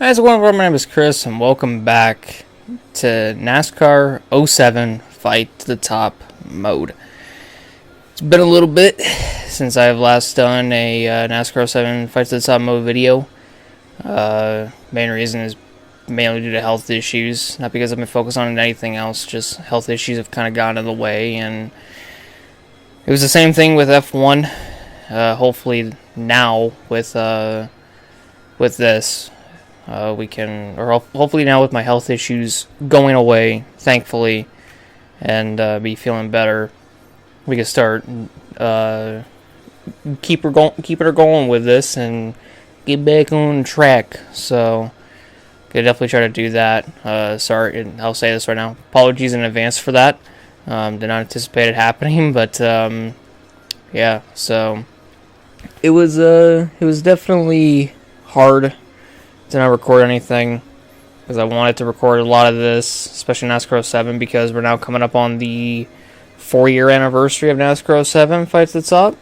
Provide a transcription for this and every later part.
How's it going, everyone? My name is Chris, and welcome back to NASCAR '07 Fight to the Top mode. It's been a little bit since I've last done a NASCAR '07 Fight to the Top mode video. Main reason is mainly due to health issues, not because I've been focused on anything else, just health issues have kind of gotten in the way, and it was the same thing with F1. Hopefully now with this. Hopefully now with my health issues going away, thankfully, and be feeling better, we can start keep her going with this and get back on track. So, gonna definitely try to do that. Sorry, and I'll say this right now. Apologies in advance for that. Did not anticipate it happening, but yeah. So it was definitely hard to not record anything, because I wanted to record a lot of this, especially NASCAR '07, because we're now coming up on the 4-year anniversary of NASCAR '07 Fights the Top,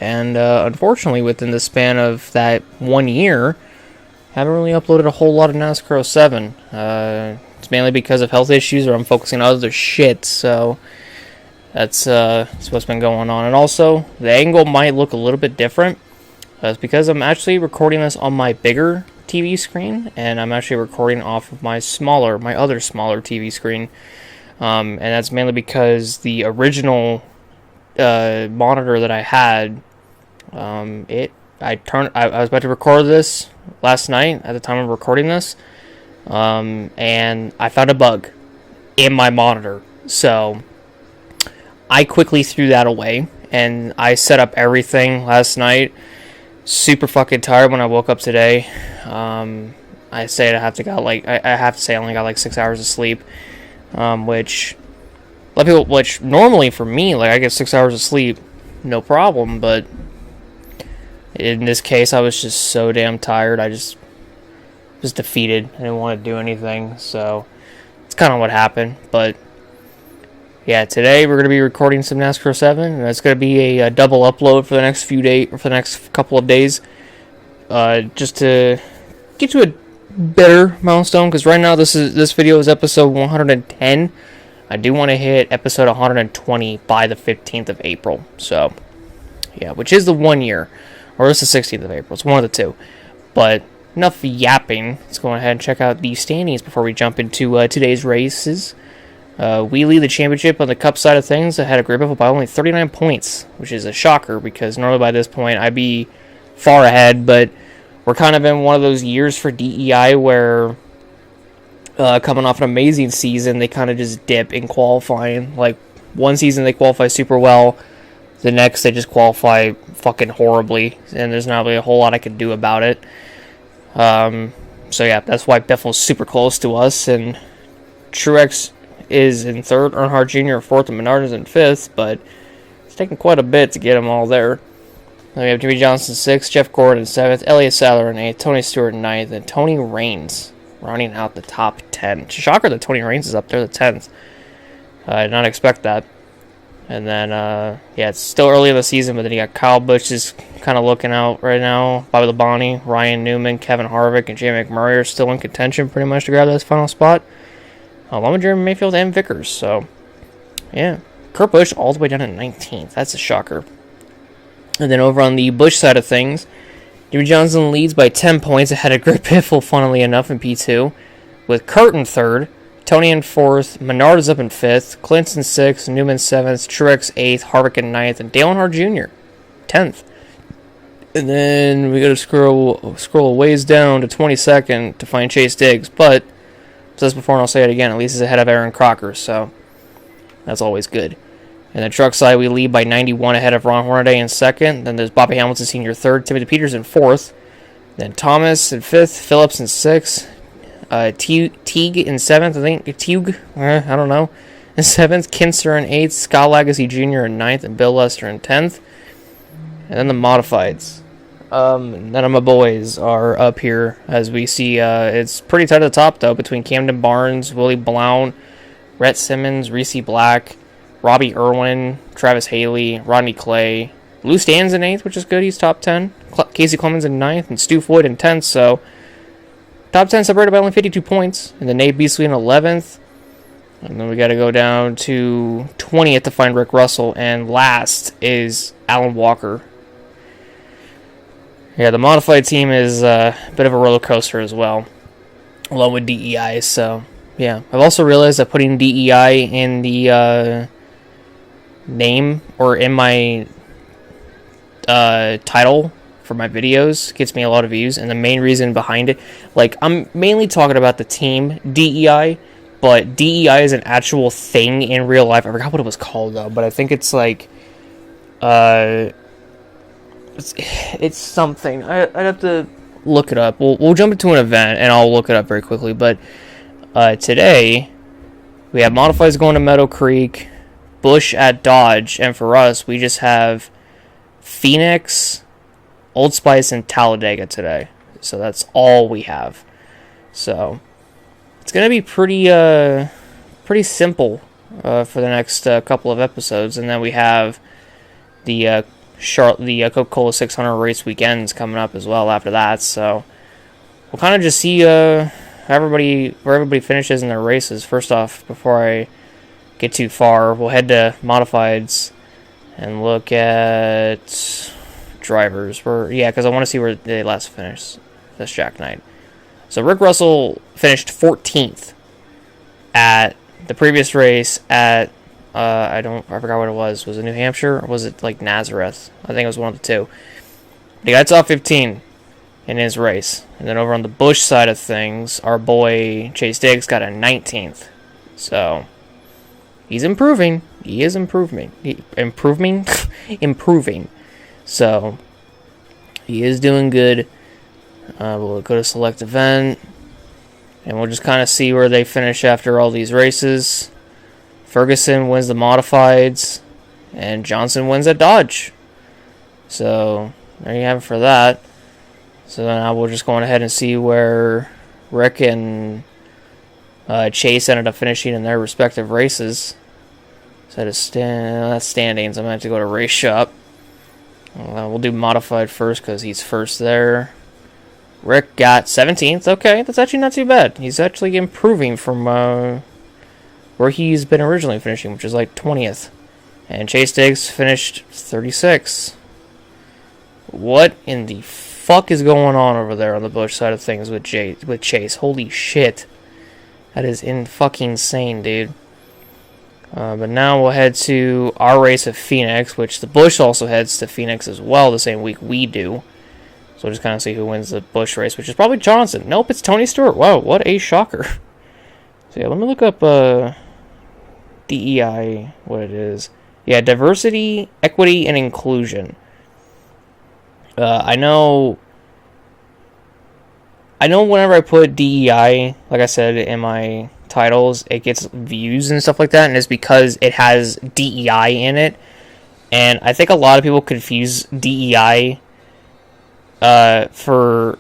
and unfortunately within the span of that 1 year, haven't really uploaded a whole lot of NASCAR '07. It's mainly because of health issues, or I'm focusing on other shit, so that's what's been going on. And also, the angle might look a little bit different. It's because I'm actually recording this on my bigger TV screen, and I'm actually recording off of my other smaller TV screen, and that's mainly because the original monitor that I had, I was about to record this last night at the time of recording this, and I found a bug in my monitor, so I quickly threw that away, and I set up everything last night. Super fucking tired when I woke up today. I say I have to say I only got like 6 hours of sleep, which a lot of people, which normally for me, like, I get 6 hours of sleep, no problem, but in this case I was just so damn tired. I just was defeated. I didn't want to do anything, so it's kind of what happened. But yeah, today we're going to be recording some NASCAR '07, and it's going to be a double upload for the next for the next couple of days, just to get to a better milestone. Because right now this video is episode 110. I do want to hit episode 120 by the 15th of April. So yeah, which is the 1 year, or it's the 16th of April. It's one of the two. But enough yapping. Let's go ahead and check out the standings before we jump into today's races. We lead the championship on the Cup side of things. I had a great battle by only 39 points, which is a shocker, because normally by this point I'd be far ahead, but we're kind of in one of those years for DEI where coming off an amazing season, they kind of just dip in qualifying. Like, one season they qualify super well, the next they just qualify fucking horribly, and there's not really a whole lot I can do about it. So yeah, that's why Biffel's super close to us, and Truex is in third, Earnhardt Jr. in fourth, and Menard is in fifth, but it's taken quite a bit to get them all there. Then we have Jimmy Johnson sixth, Jeff Gordon in seventh, Elliott Sadler in eighth, Tony Stewart in ninth, and Tony Raines rounding out the top 10. Shocker that Tony Raines is up there, the 10th. I did not expect that. And then, yeah, it's still early in the season, but then you got Kyle Busch is kind of looking out right now. Bobby Labonte, Ryan Newman, Kevin Harvick, and Jay McMurray are still in contention pretty much to grab that final spot, along with Jeremy Mayfield and Vickers. So, yeah. Kurt Busch all the way down to 19th. That's a shocker. And then over on the Busch side of things, Jimmy Johnson leads by 10 points ahead of Greg Biffle, funnily enough, in P2, with Kurt in third, Tony in fourth, Menard is up in fifth, Clinton sixth, Newman seventh, Truex eighth, Harvick in ninth, and Dale Earnhardt Jr. 10th. And then we got to scroll a ways down to 22nd to find Chase Diggs, but I've said this before and I'll say it again, at least he's ahead of Aaron Crocker, so that's always good. And the truck side, we lead by 91 ahead of Ron Hornaday in second. Then there's Bobby Hamilton Sr. third, Timothy Peters in fourth. Then Thomas in fifth, Phillips in sixth, Teague in seventh, I think. Teague, I don't know, in seventh. Kinser in eighth, Scott Lagacy Jr. in ninth, and Bill Lester in 10th. And then the modifieds. None of my boys are up here, as we see. It's pretty tight at the top, though, between Camden Barnes, Willie Blount, Rhett Simmons, Reese Black, Robbie Irwin, Travis Haley, Rodney Clay. Lou Stan's in 8th, which is good. He's top 10. Casey Clemens in 9th, and Stu Floyd in 10th. So, top 10 separated by only 52 points. And then Nate Beasley in 11th. And then we got to go down to 20th to find Rick Russell. And last is Alan Walker. Yeah, the modified team is a bit of a roller coaster as well, along with DEI. So, yeah. I've also realized that putting DEI in the name or in my title for my videos gets me a lot of views. And the main reason behind it, like, I'm mainly talking about the team DEI, but DEI is an actual thing in real life. I forgot what it was called, though, but I think it's like, it's something. I'd have to look it up. We'll jump into an event, and I'll look it up very quickly. But today, we have modifieds going to Meadow Creek, Bush at Dodge, and for us, we just have Phoenix, Old Spice, and Talladega today. So that's all we have. So it's going to be pretty simple for the next couple of episodes. And then we have the Coca-Cola 600 race weekends coming up as well after that. So we'll kind of just see where everybody finishes in their races. First off, before I get too far, we'll head to modifieds and look at drivers. Because I want to see where they last finished this Jack Night. So Rick Russell finished 14th at the previous race at I forgot what it was. Was it New Hampshire or was it like Nazareth? I think it was one of the two. He got top 15 in his race. And then over on the Bush side of things, our boy Chase Diggs got a 19th. So he's improving. He is improving. Improving. So he is doing good. We'll go to select event, and we'll just kind of see where they finish after all these races. Ferguson wins the modifieds, and Johnson wins at Dodge. So there you have it for that. So now we'll just go on ahead and see where Rick and Chase ended up finishing in their respective races. So that's standings. I'm going to have to go to race shop. We'll do modified first because he's first there. Rick got 17th. Okay, that's actually not too bad. He's actually improving from where he's been originally finishing, which is like 20th. And Chase Diggs finished 36th. What in the fuck is going on over there on the Bush side of things with Chase? Holy shit. That is fucking insane, dude. But now we'll head to our race at Phoenix, which the Bush also heads to Phoenix as well the same week we do. So we'll just kind of see who wins the Bush race, which is probably Johnson. Nope, it's Tony Stewart. Wow, what a shocker. So yeah, let me look up DEI, what it is. Yeah, diversity, equity, and inclusion. I know whenever I put DEI, like I said in my titles, it gets views and stuff like that, and it's because it has DEI in it. And I think a lot of people confuse DEI for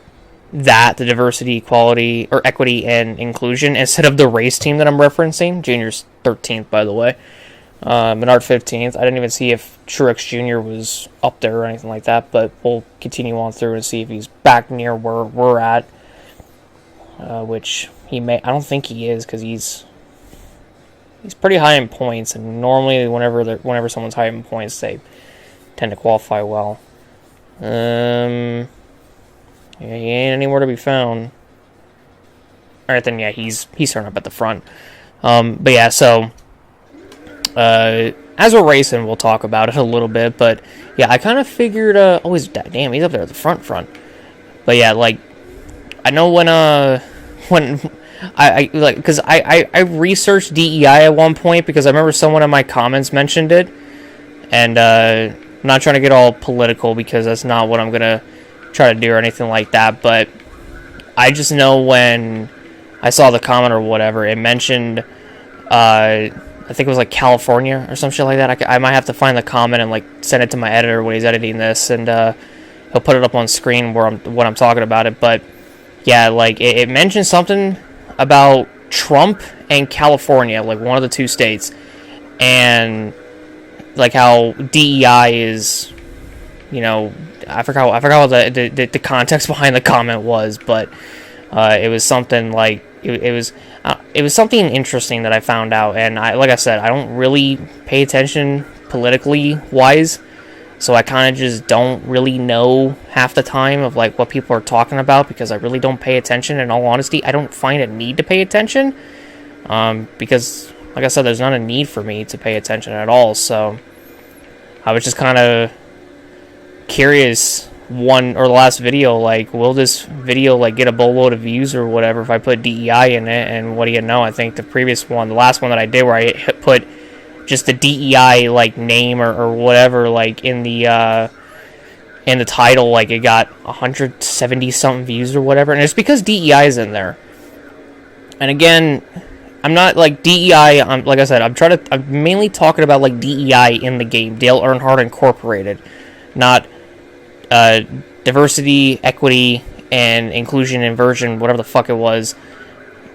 that, the diversity, equality, or equity and inclusion, instead of the race team that I'm referencing. Junior's 13th, by the way. Menard 15th. I didn't even see if Truex Jr. was up there or anything like that, but we'll continue on through and see if he's back near where we're at, which he may. I don't think he is, because he's pretty high in points, and normally whenever someone's high in points, they tend to qualify well. Yeah, he ain't anywhere to be found. Alright, then, yeah, he's starting up at the front. But yeah, so as we're racing, we'll talk about it a little bit. But yeah, I kind of figured, he's up there at the front. But yeah, like, I know when I like, because I researched DEI at one point because I remember someone in my comments mentioned it, and I'm not trying to get all political because that's not what I'm gonna try to do or anything like that. But I just know when I saw the comment or whatever, it mentioned I think it was like California or some shit like that. I might have to find the comment and like send it to my editor when he's editing this, and he'll put it up on screen when I'm talking about it. But yeah, like it mentioned something about Trump and California, like one of the two states, and like how DEI is, I forgot what the context behind the comment was, but It was something like it was something interesting that I found out, and like I said, I don't really pay attention politically wise, so I kind of just don't really know half the time of like what people are talking about because I really don't pay attention. In all honesty, I don't find a need to pay attention because, like I said, there's not a need for me to pay attention at all. So I was just kind of curious. The last video, like, will this video like get a boatload of views or whatever if I put DEI in it? And what do you know? I think the last one that I did where I put just the DEI like name or whatever like in the title, like it got 170 something views or whatever, and it's because DEI is in there. And again, I'm not like DEI. Like I said, I'm mainly talking about like DEI in the game, Dale Earnhardt Incorporated, not diversity, equity, and inclusion, inversion, whatever the fuck it was.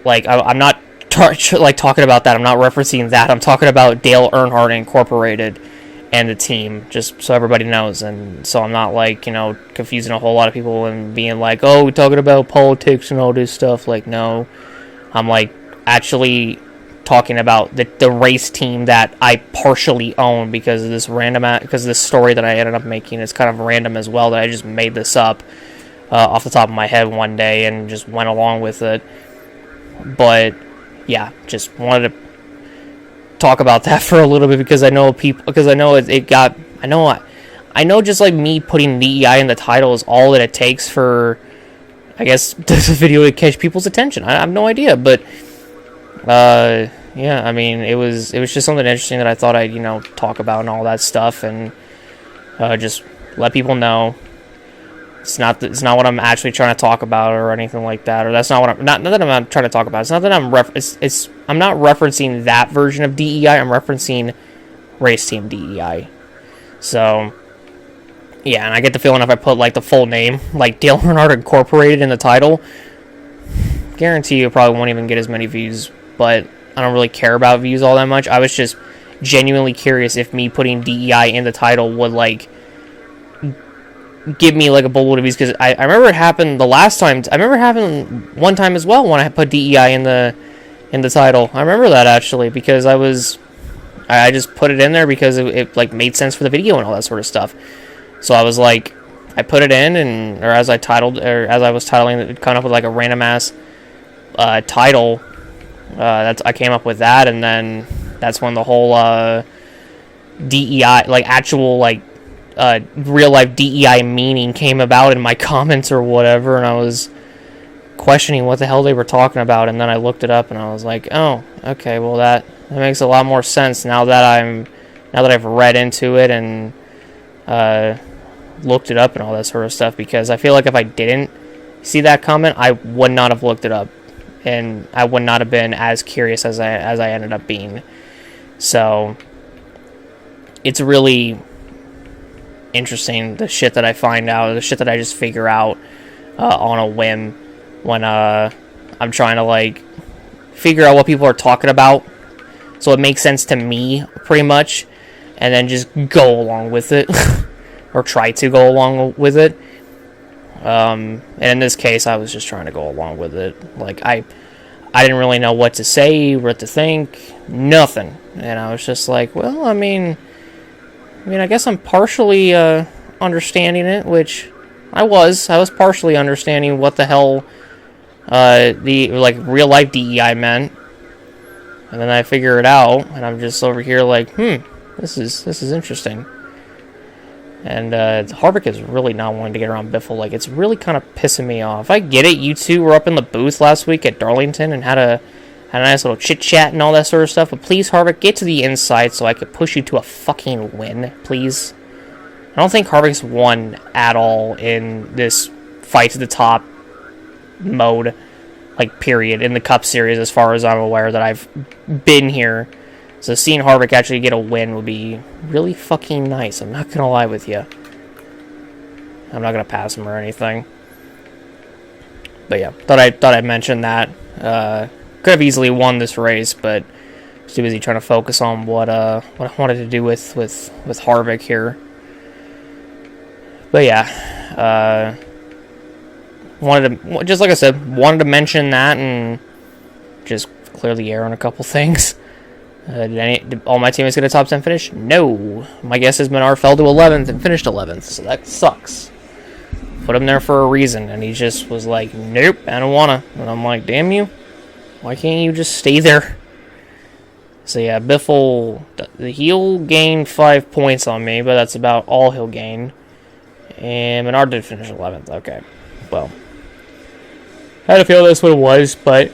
Like, I'm not talking about that. I'm not referencing that. I'm talking about Dale Earnhardt Incorporated and the team, just so everybody knows. And so I'm not, like, confusing a whole lot of people and being like, oh, we're talking about politics and all this stuff. Like, no. I'm, like, actually talking about the race team that I partially own because of this story that I ended up making. It's kind of random as well that I just made this up off the top of my head one day and just went along with it. But yeah, just wanted to talk about that for a little bit because I know I know just like me putting DEI in the title is all that it takes for, I guess, this video to catch people's attention. I have no idea, but yeah, I mean, it was just something interesting that I thought I'd, talk about and all that stuff, and just let people know it's not what I'm actually trying to talk about or anything like that, or that's not what not that I'm trying to talk about. It's not that I'm not referencing that version of DEI. I'm referencing race team DEI. So yeah, and I get the feeling if I put like the full name, like Dale Earnhardt Incorporated, in the title, guarantee you probably won't even get as many views. But I don't really care about views all that much. I was just genuinely curious if me putting DEI in the title would like give me like a boatload of views, because I remember it happened the last time. I remember it happened one time as well when I put DEI in the title. I remember that actually because I just put it in there because it like made sense for the video and all that sort of stuff. So I was like, I put it in, or as I was titling it, kind of with like a random ass title. I came up with that, and then that's when the whole DEI, like actual like real life DEI meaning came about in my comments or whatever, and I was questioning what the hell they were talking about, and then I looked it up and I was like, oh, okay, well that makes a lot more sense now that I've read into it and looked it up and all that sort of stuff, because I feel like if I didn't see that comment, I would not have looked it up, and I would not have been as curious as I ended up being. So it's really interesting, the shit that I find out, the shit that I just figure out on a whim when I'm trying to like figure out what people are talking about, so it makes sense to me pretty much, and then just go along with it or try to go along with it. And in this case, I was just trying to go along with it. Like, I didn't really know what to say, what to think, nothing. And I was just like, well, I mean, I guess I'm partially understanding it, which I was partially understanding what the hell the like real life DEI meant. And then I figure it out, and I'm just over here like, this is interesting. And Harvick is really not wanting to get around Biffle. Like, it's really kind of pissing me off. I get it. You two were up in the booth last week at Darlington and had a nice little chit-chat and all that sort of stuff. But please, Harvick, get to the inside so I could push you to a fucking win, please. I don't think Harvick's won at all in this fight to the top mode, like, period, in the Cup Series, as far as I'm aware that I've been here. So seeing Harvick actually get a win would be really fucking nice. I'm not going to lie with you. I'm not going to pass him or anything. But yeah, thought I'd mention that. Could have easily won this race, but was too busy trying to focus on what I wanted to do with Harvick here. But yeah, just like I said, wanted to mention that and just clear the air on a couple things. Did all my teammates get a top 10 finish? No. My guess is Menard fell to 11th and finished 11th, so that sucks. Put him there for a reason, and he just was like, nope, I don't wanna. And I'm like, damn you. Why can't you just stay there? So yeah, Biffle, he'll gain 5 points on me, but that's about all he'll gain. And Menard did finish 11th. Okay, well, I had a feel that's what it was, but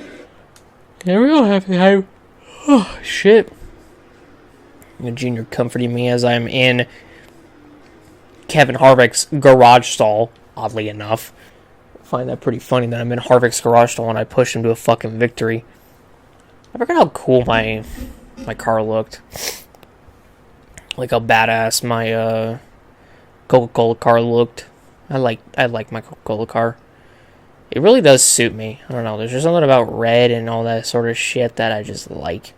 yeah, we all have to have. Oh shit! Junior comforting me as I'm in Kevin Harvick's garage stall. Oddly enough, I find that pretty funny that I'm in Harvick's garage stall and I pushed him to a fucking victory. I forgot how cool my car looked. Like how badass my Coca-Cola car looked. I like my Coca-Cola car. It really does suit me. I don't know. There's just something about red and all that sort of shit that I just like.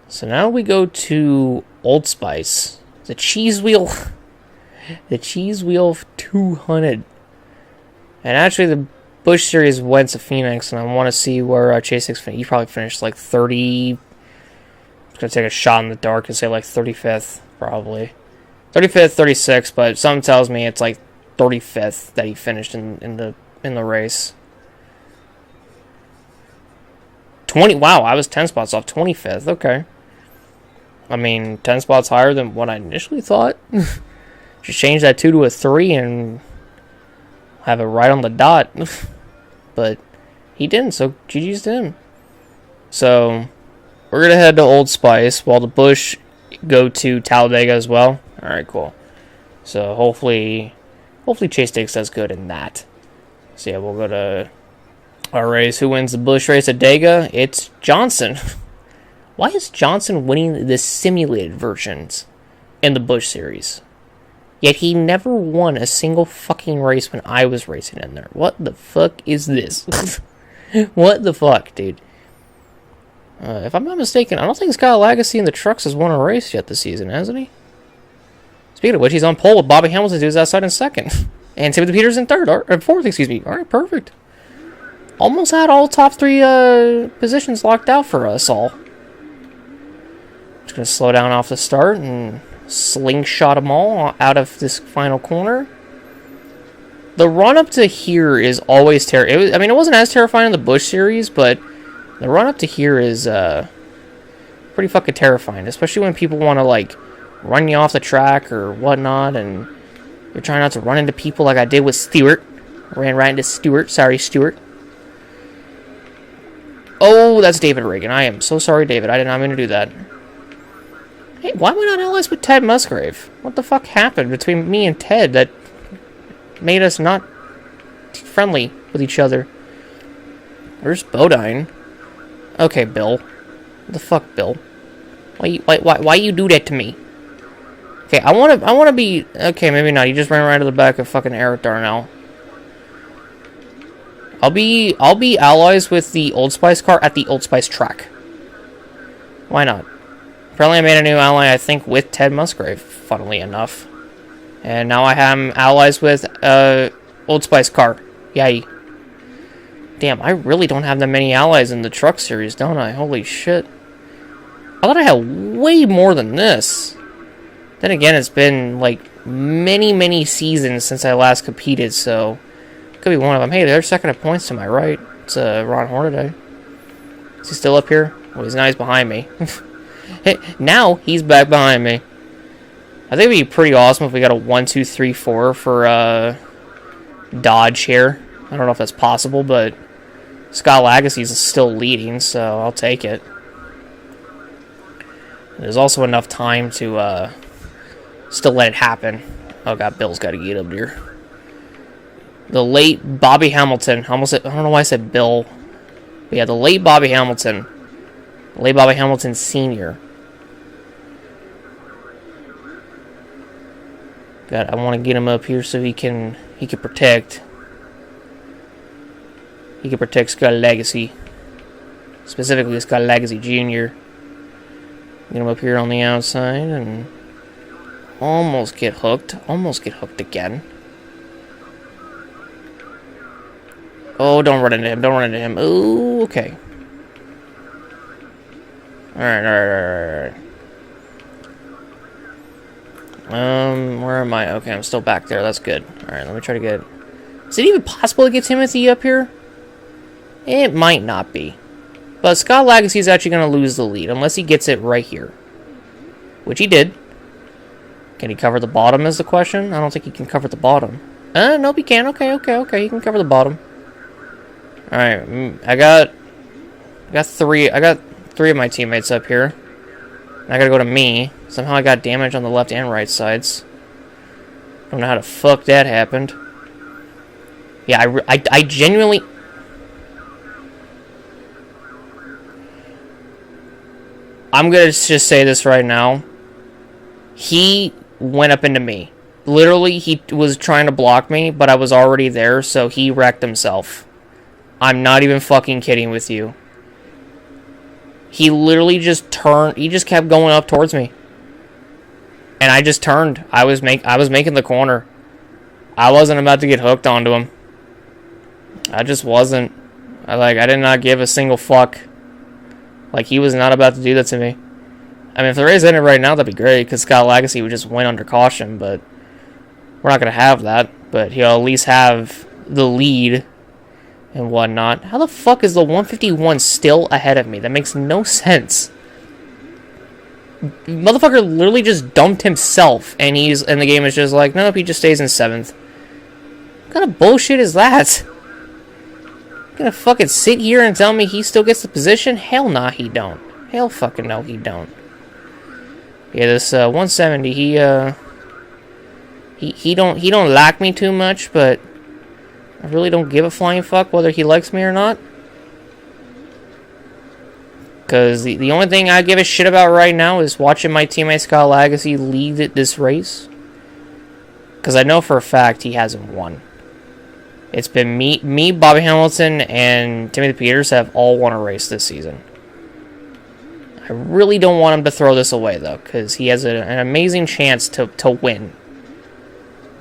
So now we go to Old Spice. The cheese wheel. The cheese wheel 200. And actually the Busch Series went to Phoenix, and I want to see where Chase 6 finished. He probably finished like 30. I'm going to take a shot in the dark and say like 35th, probably. 35th, 36th, but something tells me it's like 35th that he finished in the race. 20. Wow, I was 10 spots off. 25th. Okay. I mean, 10 spots higher than what I initially thought. Just change that 2 to a 3 and have it right on the dot. But he didn't, so GG's to him. So we're going to head to Old Spice while the Busch go to Talladega as well. Alright, cool. So hopefully Chase Diggs does good in that. So yeah, we'll go to our race. Who wins the Busch race at Dega? It's Johnson. Why is Johnson winning the simulated versions in the Busch Series? Yet he never won a single fucking race when I was racing in there. What the fuck is this? What the fuck, dude? If I'm not mistaken, I don't think Scott Lagasse in the trucks has won a race yet this season, hasn't he? Speaking of which, he's on pole with Bobby Hamilton, who's outside in second. And Timothy Peters in third, or fourth, excuse me. Alright, perfect. Almost had all top 3 positions locked out for us all. Just going to slow down off the start and slingshot them all out of this final corner. The run-up to here is always terrifying. I mean, it wasn't as terrifying in the Busch Series, but the run-up to here is pretty fucking terrifying. Especially when people want to, like, run you off the track or whatnot, and you're trying not to run into people like I did with Stewart. Ran right into Stewart. Sorry, Stewart. Oh, that's David Reagan. I am so sorry, David. I did not mean to do that. Hey, why am I not allies with Ted Musgrave? What the fuck happened between me and Ted that made us not friendly with each other? Where's Bodine? Okay, Bill. What the fuck, Bill? Why you do that to me? Okay, I wanna be. Okay, maybe not. You just ran right to the back of fucking Eric Darnell. I'll be allies with the Old Spice car at the Old Spice track. Why not? Apparently I made a new ally, I think, with Ted Musgrave, funnily enough. And now I am allies with Old Spice car. Yay. Damn, I really don't have that many allies in the truck series, don't I? Holy shit. I thought I had way more than this. Then again, it's been, like, many seasons since I last competed, so could be one of them. Hey, they're second at points to my right. It's Ron Hornaday. Is he still up here? Well, he's behind me. Hey, now he's back behind me. I think it'd be pretty awesome if we got a 1, 2, 3, 4 for Dodge here. I don't know if that's possible, but Scott Lagasse is still leading, so I'll take it. There's also enough time to still let it happen. Oh god, Bill's got to get up here. The late Bobby Hamilton. I don't know why I said Bill. But yeah, the late Bobby Hamilton. Late Bobby Hamilton Sr. God, I want to get him up here so he can protect. He can protect Scott Lagasse. Specifically Scott Lagasse Jr. Get him up here on the outside and almost get hooked. Almost get hooked again. Oh, don't run into him. Don't run into him. Oh, okay. Alright. Where am I? Okay, I'm still back there. That's good. Alright, let me try to get... Is it even possible to get Timothy up here? It might not be. But Scott Lagasse is actually going to lose the lead, unless he gets it right here. Which he did. Can he cover the bottom is the question? I don't think he can cover the bottom. Nope, he can. Okay. He can cover the bottom. Alright, I got three of my teammates up here. I gotta go to me. Somehow I got damage on the left and right sides. Don't know how the fuck that happened. Yeah, I genuinely... I'm gonna just say this right now. He went up into me. Literally, he was trying to block me, but I was already there, so he wrecked himself. I'm not even fucking kidding with you. He literally just turned. He just kept going up towards me, and I just turned. I was making the corner. I wasn't about to get hooked onto him. I just wasn't. I did not give a single fuck. Like, he was not about to do that to me. I mean, if the race ended right now, that'd be great, because Scott Lagasse would just win under caution, but we're not going to have that. But he'll at least have the lead and whatnot. How the fuck is the 151 still ahead of me? That makes no sense. Motherfucker literally just dumped himself, and the game is just like, nope, he just stays in 7th. What kind of bullshit is that? Gonna fucking sit here and tell me he still gets the position? Hell nah, he don't. Hell fucking no, he don't. Yeah, this 170, he don't like me too much, but I really don't give a flying fuck whether he likes me or not. Because the only thing I give a shit about right now is watching my teammate Scott Lagasse lead this race. Because I know for a fact he hasn't won. It's been me, Bobby Hamilton, and Timothy Peters have all won a race this season. I really don't want him to throw this away, though, because he has an amazing chance to win.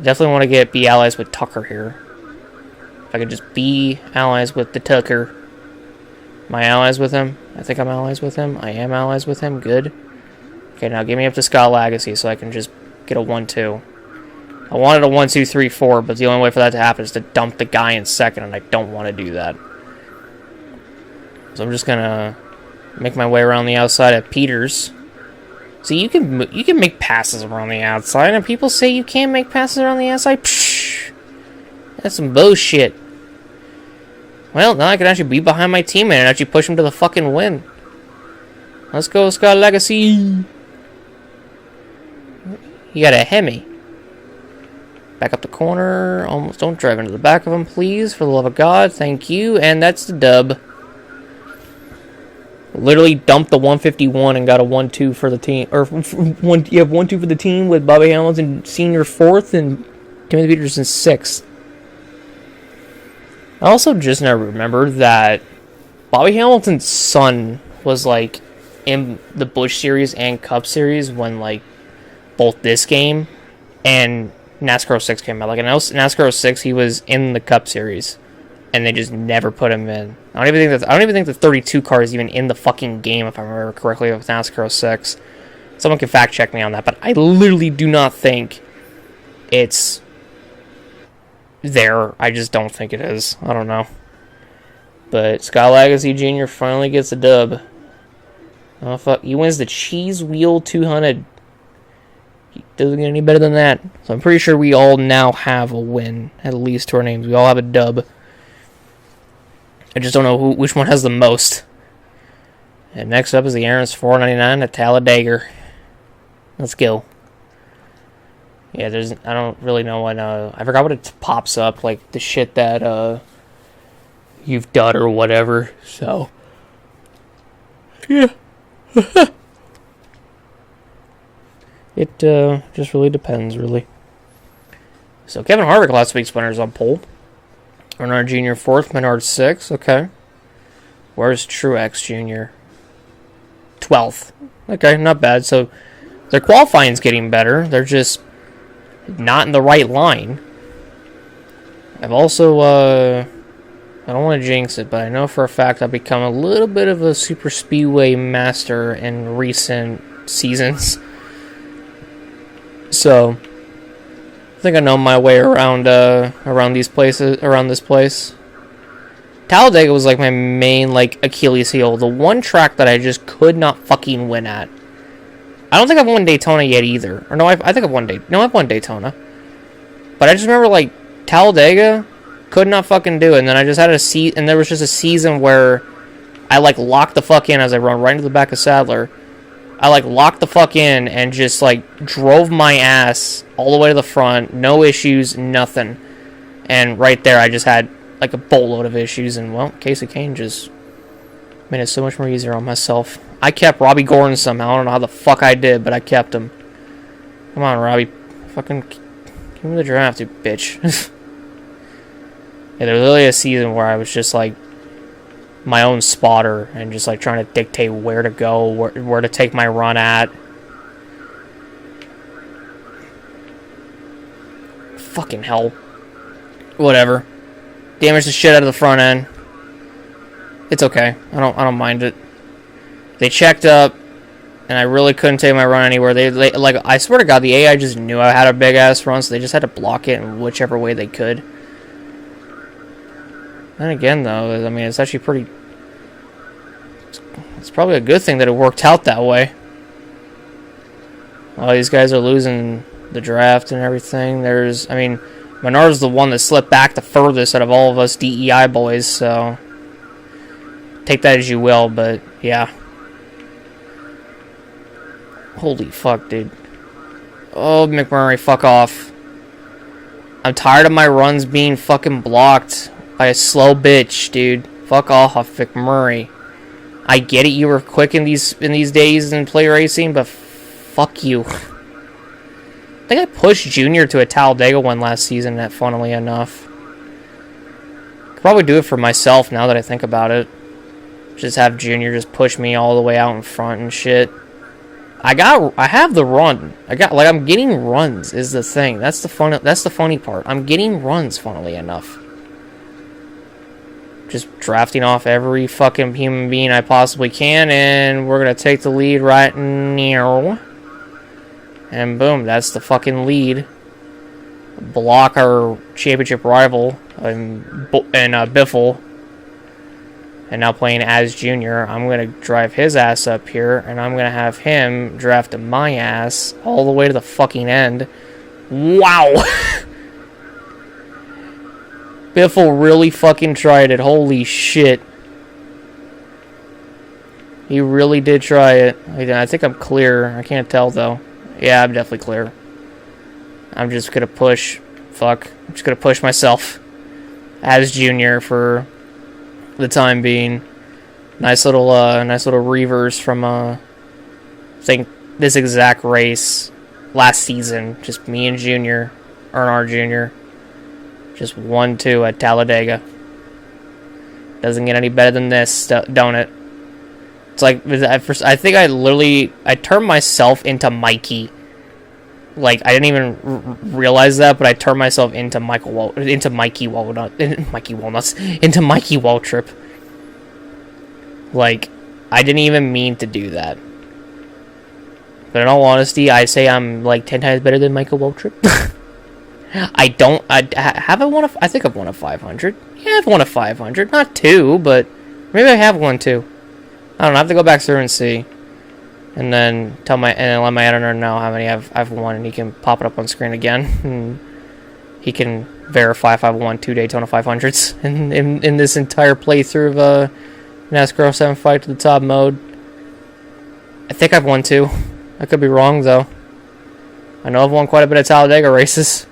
Definitely want to be allies with Tucker here. If I could just be allies with the Tucker. Am I allies with him? I think I'm allies with him. I am allies with him. Good. Okay, now get me up to Scott Lagasse so I can just get a 1-2. I wanted a 1, 2, 3, 4, but the only way for that to happen is to dump the guy in second, and I don't want to do that. So I'm just gonna make my way around the outside of Peters. See, you can make passes around the outside, and people say you can't make passes around the outside. Psh, that's some bullshit. Well, now I can actually be behind my teammate and actually push him to the fucking win. Let's go, Scott Lagasse. You got a Hemi. Back up the corner. Almost don't drive into the back of him, please. For the love of God. Thank you. And that's the dub. Literally dumped the 151 and got a 1-2 for the team. Or, you have 1-2 for the team with Bobby Hamilton Sr. 4th and Timothy Peters in 6th. I also just now remember that Bobby Hamilton's son was, like, in the Busch Series and Cup Series when, like, both this game and NASCAR 06 came out. Like, in NASCAR 06, he was in the Cup Series, and they just never put him in. I don't even think the 32 car is even in the fucking game, if I remember correctly, with NASCAR 06. Someone can fact check me on that, but I literally do not think it's there. I just don't think it is. I don't know. But Scott Lagasse Jr. finally gets a dub. Oh fuck! He wins the Cheese Wheel 200. He doesn't get any better than that. So I'm pretty sure we all now have a win, at least to our names. We all have a dub. I just don't know which one has the most. And next up is the Aaron's 499 at Talladega. Let's go. Yeah, I don't really know what, I forgot what it pops up, like the shit that, you've done or whatever, so. Yeah. It, just really depends, really. So, Kevin Harvick last week's winner's on pole. Bernard Jr. 4th, Menard 6th, okay. Where's Truex Jr.? 12th. Okay, not bad. So, their qualifying's getting better. They're just not in the right line. I've also, I don't want to jinx it, but I know for a fact I've become a little bit of a super speedway master in recent seasons. So I think I know my way around these places, around this place. Talladega was like my main like Achilles heel, the one track that I just could not fucking win at. I don't think I've won Daytona yet either. Or no, I think I've won I've won Daytona. But I just remember like Talladega could not fucking do it, and then I just had and there was just a season where I like locked the fuck in as I run right into the back of Sadler. I like locked the fuck in and just like drove my ass all the way to the front, no issues, nothing. And right there I just had like a boatload of issues, and well, Casey Kane just made it so much more easier on myself. I kept Robbie Gordon somehow. I don't know how the fuck I did, but I kept him. Come on, Robbie. Fucking give me the draft, you bitch. Yeah, there was literally a season where I was just like my own spotter and just like trying to dictate where to go, where to take my run at. Fucking hell. Whatever. Damaged the shit out of the front end. It's okay. I don't mind it. They checked up, and I really couldn't take my run anywhere. They like, I swear to God, the AI just knew I had a big ass run, so they just had to block it in whichever way they could. And again, though, I mean, it's actually pretty. It's probably a good thing that it worked out that way. All these guys are losing the draft and everything. I mean, Menard's the one that slipped back the furthest out of all of us DEI boys, so take that as you will, but yeah. Holy fuck, dude. Oh, McMurray, fuck off. I'm tired of my runs being fucking blocked by a slow bitch, dude. Fuck off, McMurray. I get it, you were quick in these days in play racing, but fuck you. I think I pushed Junior to a Talladega one last season, funnily enough. Could probably do it for myself now that I think about it. Just have Junior just push me all the way out in front and shit. I have the run. I'm getting runs is the thing. That's the funny part. I'm getting runs, funnily enough. Just drafting off every fucking human being I possibly can, and we're gonna take the lead right now. And boom, that's the fucking lead. Block our championship rival and Biffle. And now playing as Junior, I'm going to drive his ass up here, and I'm going to have him draft my ass all the way to the fucking end. Wow! Biffle really fucking tried it. Holy shit. He really did try it. I think I'm clear. I can't tell, though. Yeah, I'm definitely clear. I'm just going to push. Fuck. I'm just going to push myself as Junior for the time being. Nice little reverse from I think this exact race last season. Just me and Junior, Earnhardt Jr. Just 1-2 at Talladega. Doesn't get any better than this, don't it? It's like at first, I think I turned myself into Mikey. Like, I didn't even realize that, but I turned into into Mikey Waltrip. Like, I didn't even mean to do that. But in all honesty, I say I'm like 10 times better than Michael Waltrip. I think I've won a 500. Yeah, I've won a 500. Not 2, but maybe I have won 2. I don't know. I have to go back through and see. And then let my editor know how many I've won, and he can pop it up on screen again. And he can verify if I've won 2 Daytona 500s in this entire playthrough of NASCAR 07 Fight to the Top mode. I think I've won 2. I could be wrong, though. I know I've won quite a bit of Talladega races.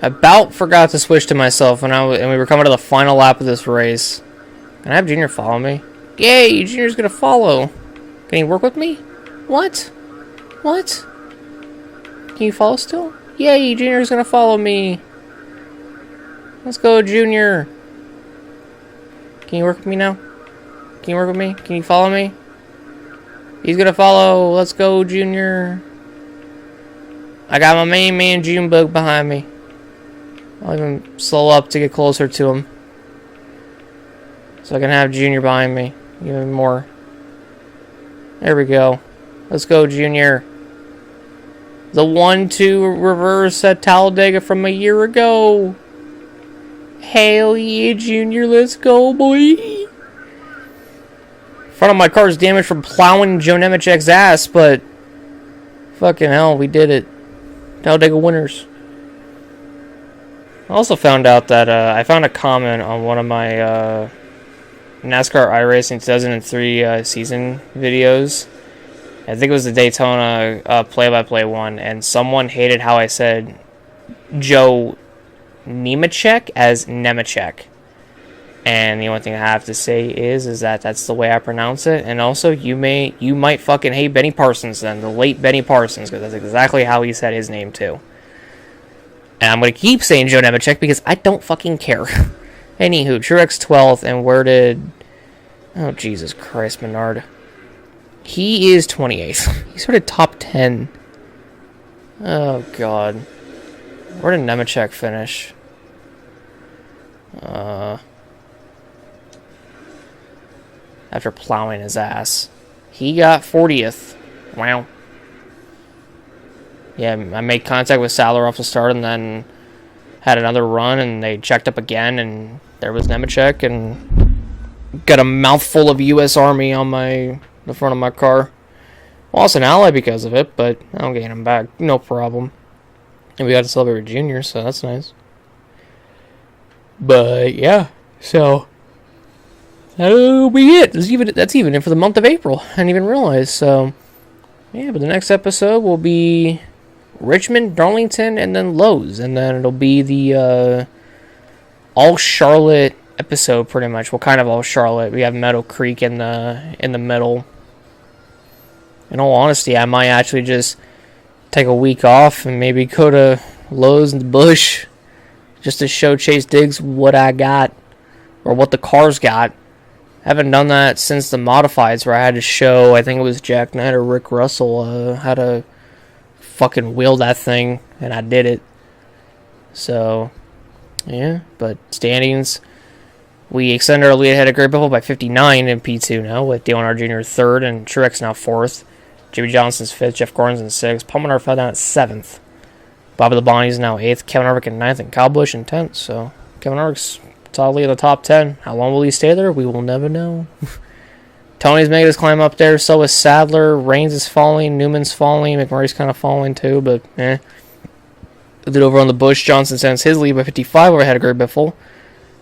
About forgot to switch to myself, and we were coming to the final lap of this race. Can I have Junior follow me? Yay, Junior's gonna follow. Can he work with me? What? What? Can you follow still? Yay, Junior's gonna follow me. Let's go, Junior. Can you work with me now? Can you work with me? Can you follow me? He's gonna follow. Let's go, Junior. I got my main man, Junebug, behind me. I'll even slow up to get closer to him. So I can have Junior behind me. Even more. There we go. Let's go, Junior. The 1-2 reverse at Talladega from a year ago. Hell yeah, Junior. Let's go, boy. Front of my car is damaged from plowing Joe Nemechek's ass, but fucking hell, we did it. Talladega winners. I also found out that I found a comment on one of my NASCAR iRacing 2003 season videos. I think it was the Daytona play-by-play one, and someone hated how I said Joe Nemechek as Nemechek. And the only thing I have to say is that that's the way I pronounce it. And also, you might fucking hate Benny Parsons then, the late Benny Parsons, because that's exactly how he said his name too. And I'm gonna keep saying Joe Nemechek because I don't fucking care. Anywho, Truex 12th, and where did... Oh, Jesus Christ, Menard. He is 28th. He started top 10. Oh, God. Where did Nemechek finish? After plowing his ass. He got 40th. Wow. Yeah, I made contact with Sadler off the start and then had another run, and they checked up again, and there was Nemechek, and got a mouthful of U.S. Army on the front of my car. Lost an ally because of it, but I'll gain him back. No problem. And we got to celebrate Junior, so that's nice. But, yeah. So, that'll be it. That's even it for the month of April. I didn't even realize. So, yeah, but the next episode will be Richmond, Darlington, and then Lowe's. And then it'll be the all Charlotte episode, pretty much. Well, kind of all Charlotte. We have Meadow Creek in the middle. In all honesty, I might actually just take a week off and maybe go to Lowe's in the bush just to show Chase Diggs what I got or what the car's got. I haven't done that since the modifieds where I had to show, I think it was Jack Knight or Rick Russell, how to fucking wheel that thing, and I did it. So, yeah, but standings... We extend our lead ahead of Gary Biffle by 59 in P2 now, with Dale Earnhardt Jr. 3rd and Truex now 4th. Jimmy Johnson's 5th, Jeff Gordon's in 6th. Paul Menard fell down at 7th. Bobby Labonte's now 8th, Kevin Harvick in 9th, and Kyle Busch in 10th. So, Kevin Harvick's solidly in the top 10. How long will he stay there? We will never know. Tony's making his climb up there, so is Sadler. Reigns is falling, Newman's falling, McMurray's kind of falling too, but eh. Did over on the Busch, Johnson sends his lead by 55 over ahead of Gary Biffle.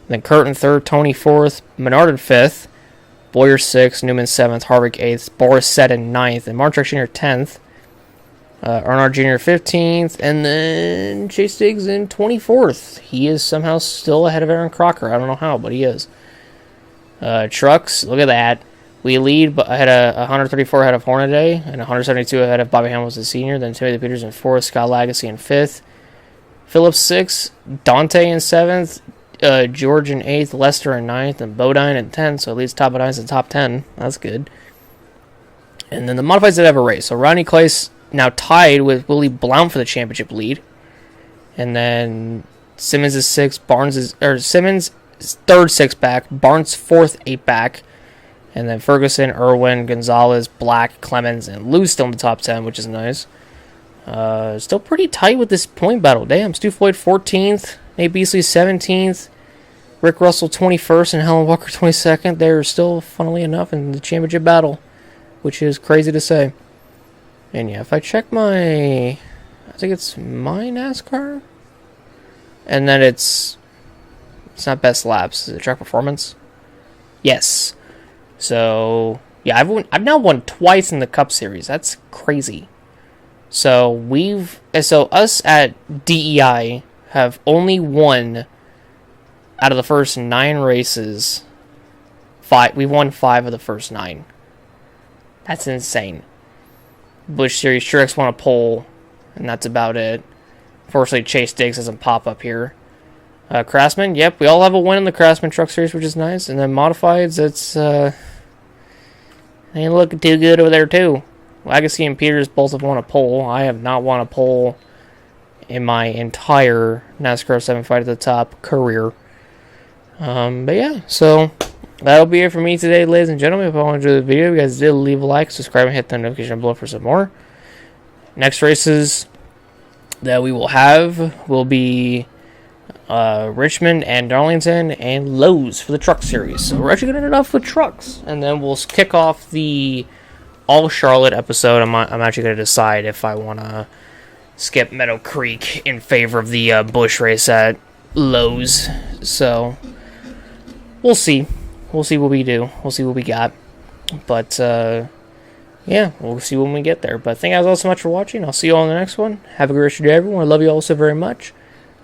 Then Curtin 3rd, Tony 4th, Menard in 5th, Boyer 6th, Newman 7th, Harvick 8th, Boris set in 9th, and Martin Truex Jr. 10th, Earnhardt Jr. 15th, and then Chase Diggs in 24th. He is somehow still ahead of Aaron Crocker. I don't know how, but he is. Trucks, look at that. We lead ahead of 134 ahead of Hornaday, and 172 ahead of Bobby Hamilton Sr., then Timothy Peters in 4th, Scott Lagacy in 5th, Phillips 6th, Dante in 7th, George in 8th, Lester in 9th, and Bodine in 10th, so at least top of 9's in top 10. That's good. And then the modifieds that have a race. So Ronnie Clace now tied with Willie Blount for the championship lead. And then Simmons is 6th, Simmons is 3rd 6 back, Barnes 4th 8 back, and then Ferguson, Irwin, Gonzalez, Black, Clemens, and Lou still in the top 10, which is nice. Still pretty tight with this point battle. Damn, Stu Floyd 14th, Nate Beasley 17th, Rick Russell 21st, and Helen Walker 22nd. They're still, funnily enough, in the championship battle, which is crazy to say. And yeah, if I check I think it's my NASCAR, and then it's not best laps. Is it track performance? Yes. So yeah, I've now won twice in the Cup Series. That's crazy. So us at DEI have only won out of the first 9 races. We've won 5 of the first 9. That's insane. Busch Series, Truex won a pole, and that's about it. Fortunately, Chase Diggs doesn't pop up here. Craftsman, yep, we all have a win in the Craftsman Truck Series, which is nice. And then Modifieds, it's ain't looking too good over there too. Legacy and Peters both have won a pole. I have not won a pole in my entire NASCAR 7 Fight at the Top career. But yeah, so that'll be it for me today, ladies and gentlemen. If you want to enjoy the video, you guys did leave a like, subscribe, and hit the notification below for some more. Next races that we will have will be Richmond and Darlington and Lowe's for the truck series. So we're actually going to end off with trucks, and then we'll kick off the All Charlotte episode. I'm actually going to decide if I want to skip Meadow Creek in favor of the Busch race at Lowe's. So we'll see. We'll see what we do. We'll see what we got. But yeah, we'll see when we get there. But thank you guys all so much for watching. I'll see you all in the next one. Have a great rest of your day, everyone. I love you all so very much.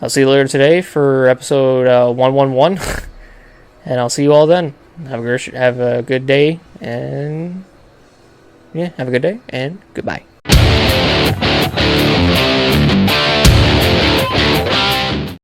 I'll see you later today for episode 111. And I'll see you all then. Have a good day. And yeah, have a good day. And goodbye.